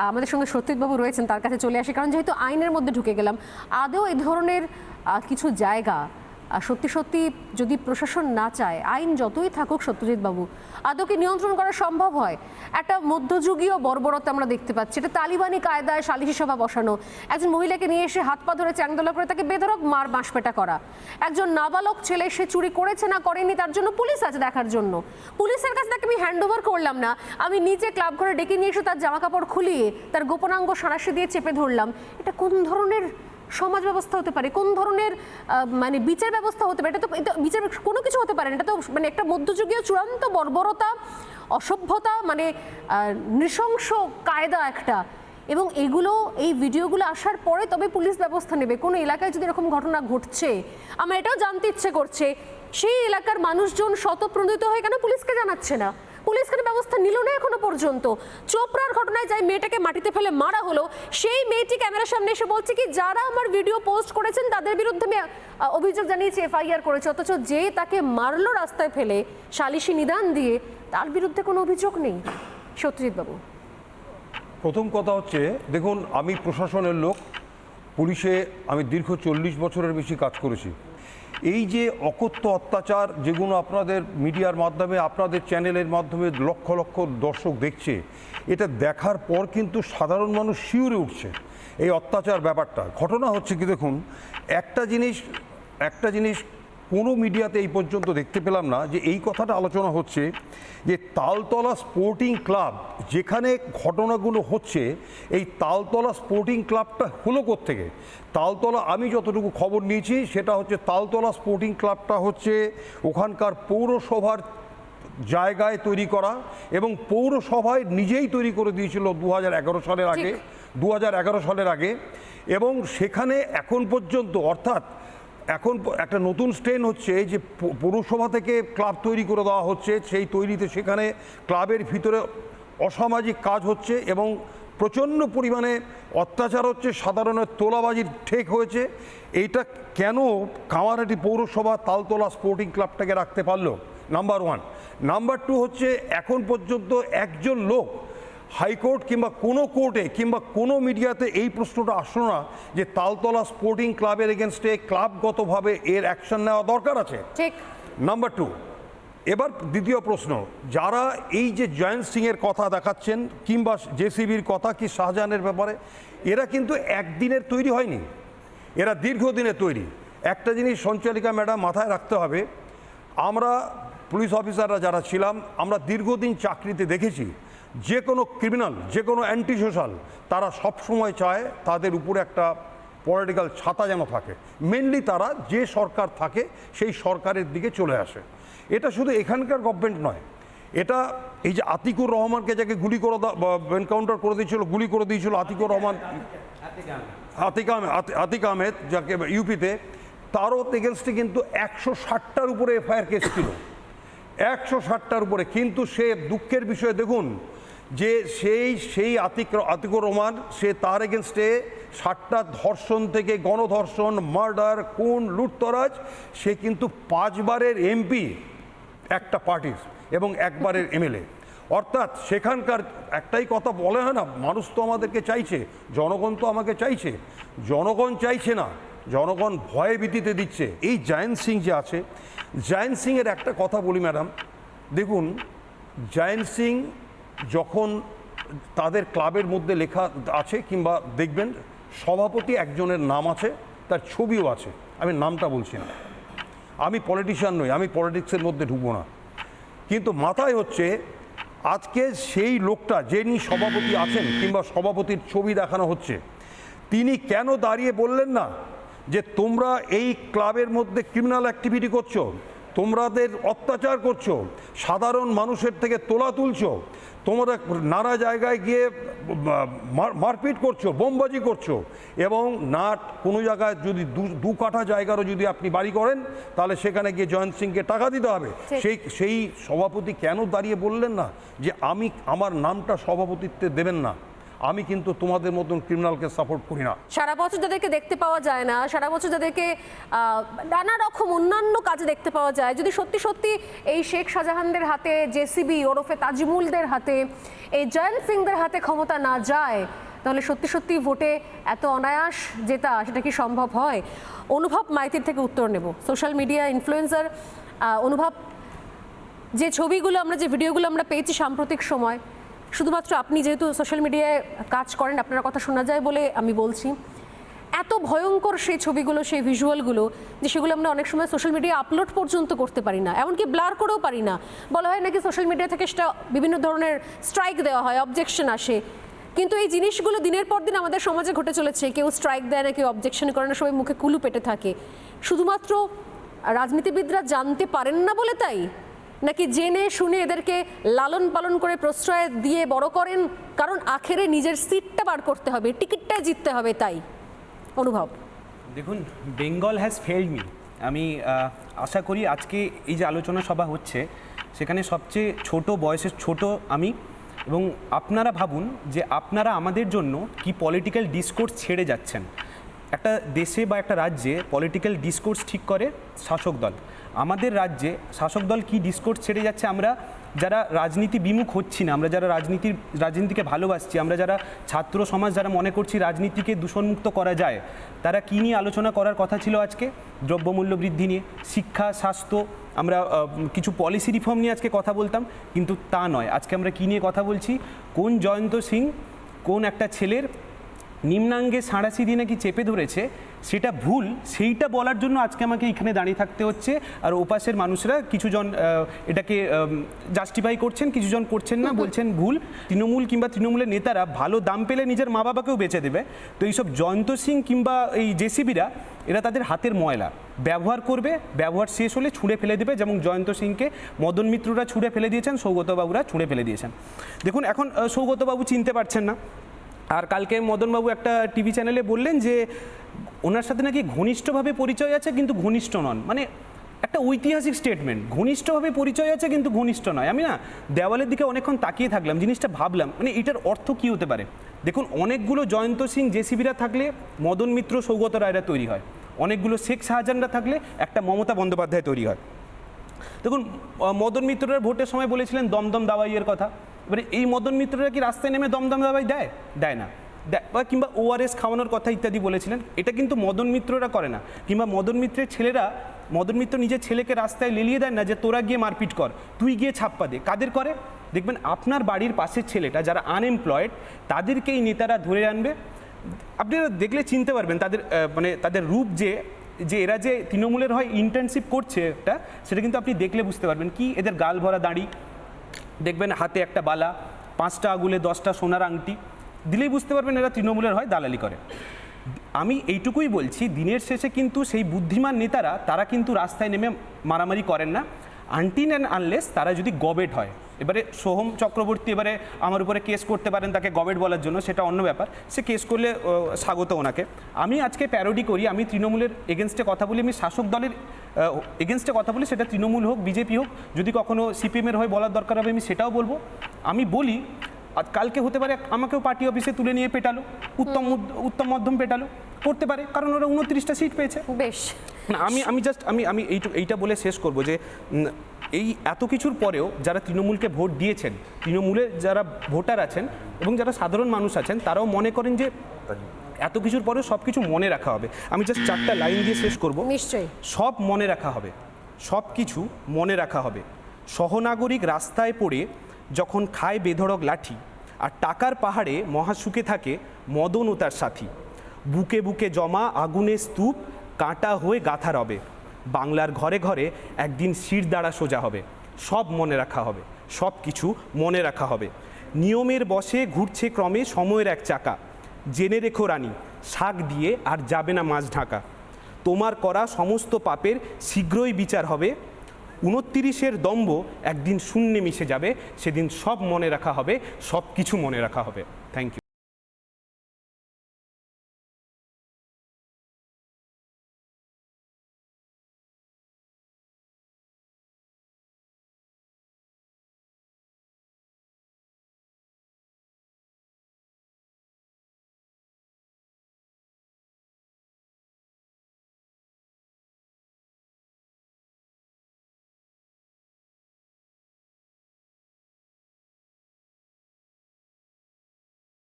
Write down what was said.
আমাদের সঙ্গে সত্যজিৎবাবু রয়েছেন, তার কাছে চলে আসি, কারণ যেহেতু আইনের মধ্যে ঢুকে গেলাম, আদৌ এই ধরনের কিছু জায়গা সত্যি সত্যি যদি প্রশাসন না চায়, আইন যতই থাকুক সত্যজিৎবাবু, আদৌ কি নিয়ন্ত্রণ করা সম্ভব হয়? একটা মধ্যযুগীয় বর্বরতা আমরা দেখতে পাচ্ছি, এটা তালিবানি কায়দায় সালিশি সভা বসানো, একজন মহিলাকে নিয়ে এসে হাত পা ধরে চ্যাংদোলা করে তাকে বেধড়ক বাঁশপেটা করা, একজন নাবালক ছেলে সে চুরি করেছে না করেনি তার জন্য পুলিশ আছে দেখার জন্য, পুলিশের কাছে তাকে আমি হ্যান্ড ওভার করলাম না, আমি নিজে ক্লাব ঘরে ডেকে নিয়ে এসে তার জামা কাপড় খুলিয়ে তার গোপনাঙ্গ সাঁড়াশি দিয়ে চেপে ধরলাম। এটা কোন ধরনের সমাজ ব্যবস্থা হতে পারে? কোন ধরনের মানে বিচার ব্যবস্থা হতে পারে? এটা তো বিচার কোনো কিছু হতে পারে না। এটা তো মানে একটা মধ্যযুগীয় চূড়ান্ত বর্বরতা, অসভ্যতা, মানে নৃশংস কায়দা একটা। এবং এগুলো, এই ভিডিওগুলো আসার পরে তবে পুলিশ ব্যবস্থা নেবে। কোনো এলাকায় যদি এরকম ঘটনা ঘটছে, আমার এটাও জানতে ইচ্ছে করছে সেই এলাকার মানুষজন স্বতঃপ্রণোদিত হয়ে কেন পুলিশকে জানাচ্ছে না? পুলিশ কেন ব্যবস্থা নিল না এখনো পর্যন্ত? চোপড়ার ঘটনায় যাই মেয়েটাকে মাটিতে ফেলে মারা হলো, সেই মেয়েটি ক্যামেরার সামনে এসে বলছে কি যারা আমার ভিডিও পোস্ট করেছেন তাদের বিরুদ্ধে আমি অভিযোগ জানিয়েছি, এফআইআর করেছে, অথচ যে তাকে মারলো রাস্তায় ফেলে সালিশি নিদান দিয়ে, তার বিরুদ্ধে কোনো অভিযোগ নেই। সত্যজিৎবাবু, প্রথম কথা হচ্ছে, দেখুন, আমি প্রশাসনের লোক, পুলিশে আমি দীর্ঘ 40 বছরের বেশি কাজ করেছি। এই যে অকথ্য অত্যাচার যেগুলো আপনাদের মিডিয়ার মাধ্যমে, আপনাদের চ্যানেলের মাধ্যমে লক্ষ লক্ষ দর্শক দেখছে, এটা দেখার পর কিন্তু সাধারণ মানুষ শিউরে উঠছে এই অত্যাচার ব্যাপারটা। ঘটনা হচ্ছে কি, দেখুন, একটা জিনিস কোনো মিডিয়াতে এই পর্যন্ত দেখতে পেলাম না যে এই কথাটা আলোচনা হচ্ছে যে তালতলা স্পোর্টিং ক্লাব যেখানে ঘটনাগুলো হচ্ছে, এই তালতলা স্পোর্টিং ক্লাবটা হলো কোত্থেকে? তালতলা, আমি যতটুকু খবর নিয়েছি সেটা হচ্ছে তালতলা স্পোর্টিং ক্লাবটা হচ্ছে ওখানকার পৌরসভার জায়গায় তৈরি করা, এবং পৌরসভায় নিজেই তৈরি করে দিয়েছিল 2011 সালের আগে। এবং সেখানে এখন পর্যন্ত, অর্থাৎ এখন একটা নতুন স্ট্রেন হচ্ছে যে পৌরসভা থেকে ক্লাব তৈরি করে দেওয়া হচ্ছে, সেই তৈরিতে সেখানে ক্লাবের ভিতরে অসামাজিক কাজ হচ্ছে এবং প্রচণ্ড পরিমাণে অত্যাচার হচ্ছে, সাধারণের তোলাবাজির ঠেক হয়েছে। এইটা কেন কামারহাটি পৌরসভা তালতলা স্পোর্টিং ক্লাবটাকে রাখতে পারলো? নাম্বার 1। নাম্বার 2 হচ্ছে, এখন পর্যন্ত একজন লোক হাইকোর্ট কিংবা কোনো কোর্টে কিংবা কোনো মিডিয়াতে এই প্রশ্নটা আসলো না যে তালতলা স্পোর্টিং ক্লাবের এগেনস্টে ক্লাবগতভাবে এর অ্যাকশন নেওয়া দরকার আছে। ঠিক। নাম্বার 2, এবার দ্বিতীয় প্রশ্ন, যারা এই যে জয়ন্ত সিংয়ের কথা দেখাচ্ছেন কিংবা জেসিবির কথা কি শাহজাহানের ব্যাপারে, এরা কিন্তু একদিনের তৈরি হয়নি, এরা দীর্ঘদিনের তৈরি। একটা জিনিস সঞ্চালিকা ম্যাডাম মাথায় রাখতে হবে, আমরা পুলিশ অফিসাররা যারা ছিলাম, আমরা দীর্ঘদিন চাকরিতে দেখেছি যে কোনো ক্রিমিনাল, যে কোনো অ্যান্টি সোশ্যাল, তারা সবসময় চায় তাদের উপরে একটা পলিটিক্যাল ছাতা যেন থাকে। মেনলি তারা যে সরকার থাকে সেই সরকারের দিকে চলে আসে। এটা শুধু এখানকার গভর্নমেন্ট নয়, এটা এই যে আতিকুর রহমানকে যাকে এনকাউন্টার করে দিয়েছিল, গুলি করে দিয়েছিল আতিকুর রহমান, আতিক আহমেদ, যাকে ইউপিতে, তারও এগেনস্টে কিন্তু 160টার উপরে এফআইআর কেস ছিল, 160টার উপরে। কিন্তু সে দুঃখের বিষয়, দেখুন যে সেই আতিকুর রহমান, সে তার এগেনস্টে 60টা ধর্ষণ থেকে গণধর্ষণ, মার্ডার, খুন, লুটতরাজ, সে কিন্তু 5 বারের এমপি একটা পার্টির এবং 1 বারের এমএলএ। অর্থাৎ সেখানকার একটাই কথা বলে হয় না, মানুষ তো আমাদেরকে চাইছে, জনগণ তো আমাকে চাইছে, জনগণ চাইছে না, জনগণ ভয়ে ভীতিতে দিচ্ছে। এই জয়ন্ত সিং যে আছে, জয়ন্ত সিংয়ের একটা কথা বলি ম্যাডাম, দেখুন, জয়ন্ত সিং যখন তাদের ক্লাবের মধ্যে লেখা আছে কিংবা দেখবেন সভাপতি একজনের নাম আছে, তার ছবিও আছে, আমি নামটা বলছি না, আমি পলিটিশিয়ান নই, আমি পলিটিক্সের মধ্যে ঢুকবো না, কিন্তু মাথায় হচ্ছে আজকে সেই লোকটা যিনি সভাপতি আছেন কিংবা সভাপতির ছবি দেখানো হচ্ছে, তিনি কেন দাঁড়িয়ে বললেন না যে তোমরা এই ক্লাবের মধ্যে ক্রিমিনাল অ্যাক্টিভিটি করছো, তোমাদের অত্যাচার করছো, সাধারণ মানুষের থেকে তোলা তুলছো, তোমরা নানা জায়গায় গিয়ে মারপিট করছো, বোমবাজি করছো, এবং না কোনো জায়গায় যদি 2 কাঠা জায়গারও যদি আপনি বাড়ি করেন তাহলে সেখানে গিয়ে জয়ন্ত সিংকে টাকা দিতে হবে। সেই সভাপতি কেন দাঁড়িয়ে বললেন না যে আমার নামটা সভাপতিত্বে দেবেন না, আমি কিন্তু তোমাদের মতন ক্রিমিনালকে সাপোর্ট করি না। সারা বছর যাদেরকে দেখতে পাওয়া যায় না, সারা বছর যাদেরকে নানা রকম অন্যান্য কাজে দেখতে পাওয়া যায়, যদি সত্যি সত্যি এই শেখ শাহজাহানদের হাতে, জেসিবি ওরফে তাজমুলদের হাতে, এই জয়ন্ত সিংদের হাতে ক্ষমতা না যায়, তাহলে সত্যি সত্যি ভোটে এত অনায়াস জেতা সেটা কি সম্ভব হয়? অনুভব মাইতির থেকে উত্তর নেব। সোশ্যাল মিডিয়া ইনফ্লুয়েন্সার অনুভব, যে ছবিগুলো আমরা, যে ভিডিওগুলো আমরা পেয়েছি সাম্প্রতিক সময়, শুধুমাত্র আপনি যেহেতু সোশ্যাল মিডিয়ায় কাজ করেন, আপনার কথা শোনা যায় বলে আমি বলছি, এত ভয়ঙ্কর সেই ছবিগুলো, সেই ভিজুয়ালগুলো, যে সেগুলো আমরা অনেক সময় সোশ্যাল মিডিয়ায় আপলোড পর্যন্ত করতে পারি না, এমনকি ব্লার করেও পারি না। বলা হয় নাকি সোশ্যাল মিডিয়া থেকে সেটা বিভিন্ন ধরনের স্ট্রাইক দেওয়া হয়, অবজেকশন আসে, কিন্তু এই জিনিসগুলো দিনের পর দিন আমাদের সমাজে ঘটে চলেছে। কেউ স্ট্রাইক দেয় না, কেউ অবজেকশন করে না, সবাই মুখে কুলু পেটে থাকে। শুধুমাত্র রাজনীতিবিদরা জানতে পারেন না বলে তাই, নাকি জেনে শুনে এদেরকে লালন পালন করে প্রশ্রয় দিয়ে বড় করেন, কারণ আখেরে নিজের সিটটা বার করতে হবে, টিকিটটা জিততে হবে তাই? অনুভব, দেখুন, বেঙ্গল হ্যাজ ফেল্ড মি। আমি আশা করি আজকে এই যে আলোচনা সভা হচ্ছে সেখানে সবচেয়ে ছোট বয়সের ছোট আমি, এবং আপনারা ভাবুন যে আপনারা আমাদের জন্য কি পলিটিক্যাল ডিসকোর্স ছেড়ে যাচ্ছেন। একটা দেশে বা একটা রাজ্যে পলিটিক্যাল ডিসকোর্স ঠিক করে শাসক দল। আমাদের রাজ্যে শাসক দল কি ডিসকোর্স ছেড়ে যাচ্ছে, আমরা যারা রাজনীতি বিমুখ হচ্ছি না, আমরা যারা রাজনীতিকে ভালোবাসছি, আমরা যারা ছাত্র সমাজ যারা মনে করছি রাজনীতিকে দূষণমুক্ত করা যায়, তারা কী নিয়ে আলোচনা করার কথা ছিল আজকে? দ্রব্যমূল্য বৃদ্ধি নিয়ে, শিক্ষা, স্বাস্থ্য, আমরা কিছু পলিসি রিফর্ম নিয়ে আজকে কথা বলতাম, কিন্তু তা নয়। আজকে আমরা কী নিয়ে কথা বলছি? কোন জয়ন্ত সিং কোন একটা ছেলের নিম্নাঙ্গে সাঁড়াশি দিয়ে নাকি চেপে ধরেছে, সেটা ভুল, সেইটা বলার জন্য আজকে আমাকে এখানে দাঁড়িয়ে থাকতে হচ্ছে। আর ওপাশের মানুষরা কিছুজন এটাকে জাস্টিফাই করছেন, কিছুজন করছেন না, বলছেন ভুল। তৃণমূল কিংবা তৃণমূলের নেতারা ভালো দাম পেলে নিজের মা বাবাকেও বেচে দেবে। তো এইসব জয়ন্ত সিং কিংবা এই জেসিবিরা, এরা তাদের হাতের ময়লা ব্যবহার করবে, ব্যবহার শেষ হলে ছুঁড়ে ফেলে দেবে, যেমন জয়ন্ত সিংকে মদন মিত্ররা ছুঁড়ে ফেলে দিয়েছেন, সৌগতবাবুরা ছুঁড়ে ফেলে দিয়েছেন। দেখুন, এখন সৌগতবাবু চিনতে পারছেন না। আর কালকে মদনবাবু একটা টিভি চ্যানেলে বললেন যে ওনার সাথে নাকি ঘনিষ্ঠভাবে পরিচয় আছে কিন্তু ঘনিষ্ঠ নন। মানে একটা ঐতিহাসিক স্টেটমেন্ট, ঘনিষ্ঠভাবে পরিচয় আছে কিন্তু ঘনিষ্ঠ নয়। আমি না দেওয়ালের দিকে অনেকক্ষণ তাকিয়ে থাকলাম, জিনিসটা ভাবলাম, মানে এটার অর্থ কী হতে পারে। দেখুন, অনেকগুলো জয়ন্ত সিং জেসিবিরা থাকলে মদন মিত্র, সৌগত রায়রা তৈরি হয়। অনেকগুলো শেখ শাহজাহানরা থাকলে একটা মমতা বন্দ্যোপাধ্যায় তৈরি হয়। দেখুন, মদন মিত্ররা ভোটের সময় বলেছিলেন দমদম দাওয়াইয়ের কথা। এবারে এই মদন মিত্ররা কি রাস্তায় নেমে দমদম দাওয়াই দেয় না, বা কিংবা ওআরএস খাওয়ানোর কথা ইত্যাদি বলেছিলেন। এটা কিন্তু মদন মিত্ররা করে না, কিংবা মদন মিত্রের ছেলেরা, মদন মিত্র নিজের ছেলেকে রাস্তায় লেলিয়ে দেন না যে তোরা গিয়ে মারপিট কর, তুই গিয়ে ছাপ্পা দে। কাদের করে? দেখবেন আপনার বাড়ির পাশের ছেলেটা যারা আনএমপ্লয়েড, তাদেরকে এই নেতারা ধরে আনবে। আপনারা দেখলে চিনতে পারবেন তাদের মানে তাদের রূপ, যে এরা যে তৃণমূলের হয় ইন্টার্নশিপ করছে একটা, সেটা কিন্তু আপনি দেখলে বুঝতে পারবেন। কি এদের গাল ভরা দাড়ি, দেখবেন হাতে একটা বালা, 5টা আঙুলে 10টা সোনার আংটি, দিলেই বুঝতে পারবেন এরা তৃণমূলের হয়, দালালি করে। আমি এইটুকুই বলছি, দিনের শেষে কিন্তু সেই বুদ্ধিমান নেতারা তারা কিন্তু রাস্তায় নেমে মারামারি করেন না, আনটিল অ্যান্ড আনলেস তারা যদি গবেট হয়। এবারে সোহম চক্রবর্তী এবারে আমার উপরে কেস করতে পারেন তাকে গবেট বলার জন্য, সেটা অন্য ব্যাপার, সে কেস করলে স্বাগত ওনাকে। আমি আজকে প্যারোডি করি, আমি তৃণমূলের এগেনস্টে কথা বলি, আমি শাসক দলের এগেনস্টে কথা বলি, সেটা তৃণমূল হোক বিজেপি হোক, যদি কখনো সিপিএমের হয়ে বলার দরকার হবে আমি সেটাও বলবো। আমি বলি কালকে হতে পারে আমাকেও পার্টি অফিসে তুলে নিয়ে পেটালো, উত্তম মধ্যম পেটালো, করতে পারে, কারণ ওরা 29টা সিট পেয়েছে। বেশ, না আমি জাস্ট আমি এইটা বলে শেষ করব যে এই এত কিছুর পরেও যারা তৃণমূলকে ভোট দিয়েছেন, তৃণমূলের যারা ভোটার আছেন এবং যারা সাধারণ মানুষ আছেন, তারাও মনে করেন যে এত কিছুর পরেও সব কিছু মনে রাখা হবে। আমি জাস্ট 4টা লাইন দিয়ে শেষ করব। নিশ্চয়ই। সব মনে রাখা হবে, সব কিছু মনে রাখা হবে। সহনাগরিক রাস্তায় পড়ে যখন খায় বেধড়ক লাঠি, আর টাকার পাহাড়ে মহাসুখে থাকে মদন ও তার সাথী। বুকে বুকে জমা আগুনের স্তূপ কাঁটা হয়ে গাঁথা রবে। বাংলার ঘরে ঘরে একদিন শিরদাঁড়া সোজা হবে। সব মনে রাখা হবে, সব কিছু মনে রাখা হবে। নিয়মের বশে ঘুরছে ক্রমে সময়ের এক চাকা। জেনে রেখো রানী, শাক দিয়ে আর যাবে না মাছ ঢাকা। তোমার করা সমস্ত পাপের শীঘ্রই বিচার হবে। 29-এর দম্ভ একদিন শূন্যে মিশে যাবে, সেদিন সব মনে রাখা হবে, সব কিছু মনে রাখা হবে। Thank you.